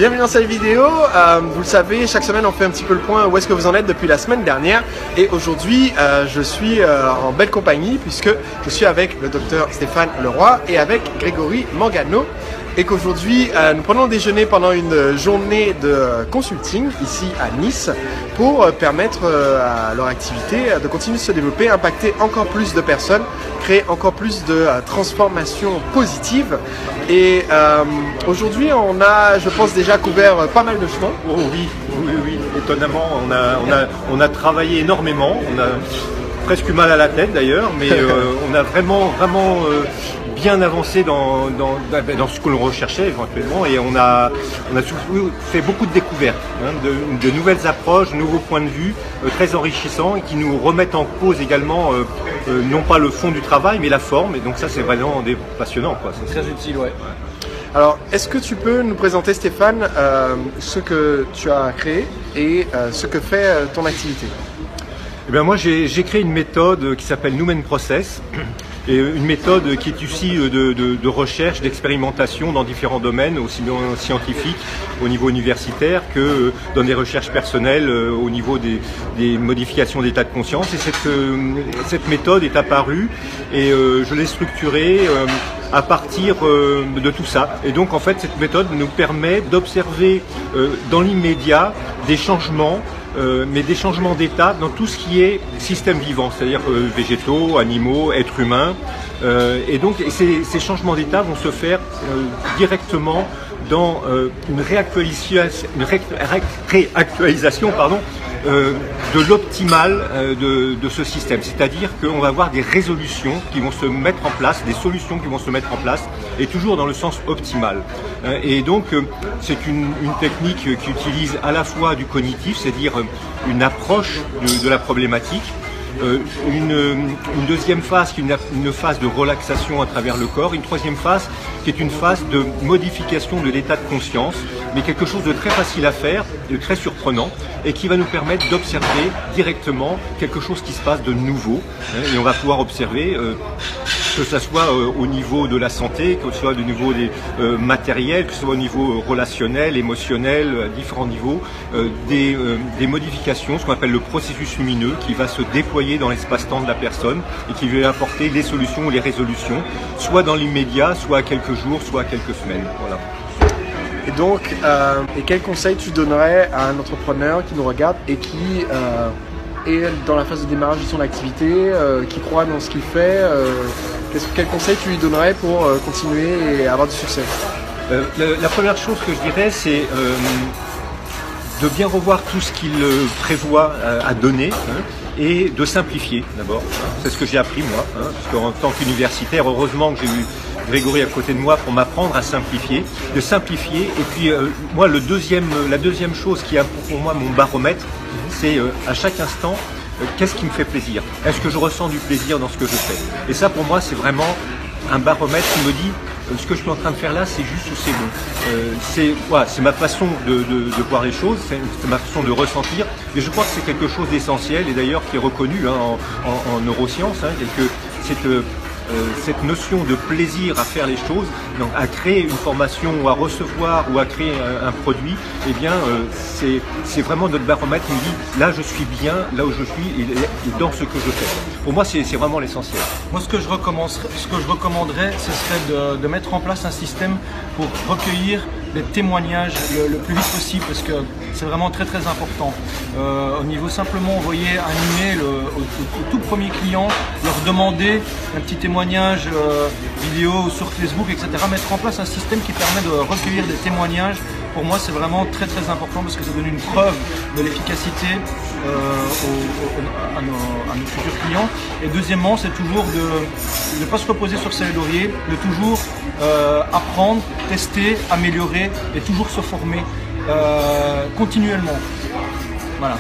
Bienvenue dans cette vidéo. Vous le savez, chaque semaine on fait un petit peu le point où est-ce que vous en êtes depuis la semaine dernière. Et aujourd'hui, je suis en belle compagnie puisque je suis avec le docteur Stéphane Leroy et avec Grégory Mangano. Et qu'aujourd'hui, nous prenons le déjeuner pendant une journée de consulting ici à Nice pour permettre à leur activité de continuer de se développer, impacter encore plus de personnes, créer encore plus de transformations positives. Et aujourd'hui, on a, je pense, déjà couvert pas mal de chemin. Oh oui, étonnamment, on a travaillé énormément, on a presque eu mal à la tête d'ailleurs, mais on a vraiment bien avancé dans ce que l'on recherchait éventuellement, et on a fait beaucoup de découvertes, hein, de nouvelles approches, de nouveaux points de vue très enrichissants et qui nous remettent en cause également non pas le fond du travail mais la forme, et donc ça c'est vraiment passionnant, quoi. C'est très utile, ouais. Alors, est-ce que tu peux nous présenter, Stéphane, ce que tu as créé et ce que fait ton activité? Eh bien, moi, j'ai créé une méthode qui s'appelle Numen Process, et une méthode qui est aussi de recherche, d'expérimentation dans différents domaines, aussi bien scientifiques au niveau universitaire que dans des recherches personnelles au niveau des modifications d'état de conscience. Et cette méthode est apparue et je l'ai structurée à partir de tout ça. Et donc, en fait, cette méthode nous permet d'observer dans l'immédiat des changements, mais des changements d'état dans tout ce qui est système vivant, c'est-à-dire végétaux, animaux, êtres humains. Et donc ces changements d'état vont se faire directement dans une réactualisation de l'optimal de ce système. C'est-à-dire qu'on va avoir des résolutions qui vont se mettre en place, des solutions qui vont se mettre en place, et toujours dans le sens optimal. Et donc c'est une technique qui utilise à la fois du cognitif, c'est-à-dire une approche de la problématique, une deuxième phase qui est une phase de relaxation à travers le corps, une troisième phase qui est une phase de modification de l'état de conscience, mais quelque chose de très facile à faire, de très surprenant, et qui va nous permettre d'observer directement quelque chose qui se passe de nouveau, et on va pouvoir observer que ce soit au niveau de la santé, que ce soit au niveau des matériels, que ce soit au niveau relationnel, émotionnel, à différents niveaux, des modifications, ce qu'on appelle le processus lumineux, qui va se déployer dans l'espace-temps de la personne et qui va apporter les solutions ou les résolutions, soit dans l'immédiat, soit à quelques jours, soit à quelques semaines. Voilà. Et donc, quel conseil tu donnerais à un entrepreneur qui nous regarde et qui est dans la phase de démarrage de son activité, qui croit dans ce qu'il fait, quel conseil tu lui donnerais pour continuer et avoir du succès? La première chose que je dirais, c'est de bien revoir tout ce qu'il prévoit à donner, hein, et de simplifier d'abord. Hein. C'est ce que j'ai appris moi, hein, parce qu'en tant qu'universitaire, heureusement que j'ai eu Grégory à côté de moi pour m'apprendre à simplifier, de simplifier. Et puis moi, la deuxième chose qui est pour moi mon baromètre, c'est à chaque instant, qu'est-ce qui me fait plaisir? Est-ce que je ressens du plaisir dans ce que je fais? Et ça, pour moi, c'est vraiment un baromètre qui me dit ce que je suis en train de faire là, c'est juste ou c'est bon. C'est ma façon de voir les choses, c'est ma façon de ressentir. Mais je crois que c'est quelque chose d'essentiel, et d'ailleurs qui est reconnu, hein, en neurosciences, hein, cette notion de plaisir à faire les choses, donc à créer une formation ou à recevoir ou à créer un produit, eh bien c'est vraiment notre baromètre qui nous dit là je suis bien, là où je suis et dans ce que je fais. Pour moi c'est vraiment l'essentiel. Moi ce que je recommanderais, ce serait de mettre en place un système pour recueillir des témoignages le plus vite possible, parce que c'est vraiment très important. Au niveau simplement envoyer un email au tout premier client, leur demander un petit témoignage vidéo sur Facebook, etc. Mettre en place un système qui permet de recueillir des témoignages, pour moi c'est vraiment très important, parce que ça donne une preuve de l'efficacité à nos futurs clients. Et deuxièmement, c'est toujours de ne pas se reposer sur ses lauriers, de toujours apprendre, tester, améliorer et toujours se former continuellement. Voilà.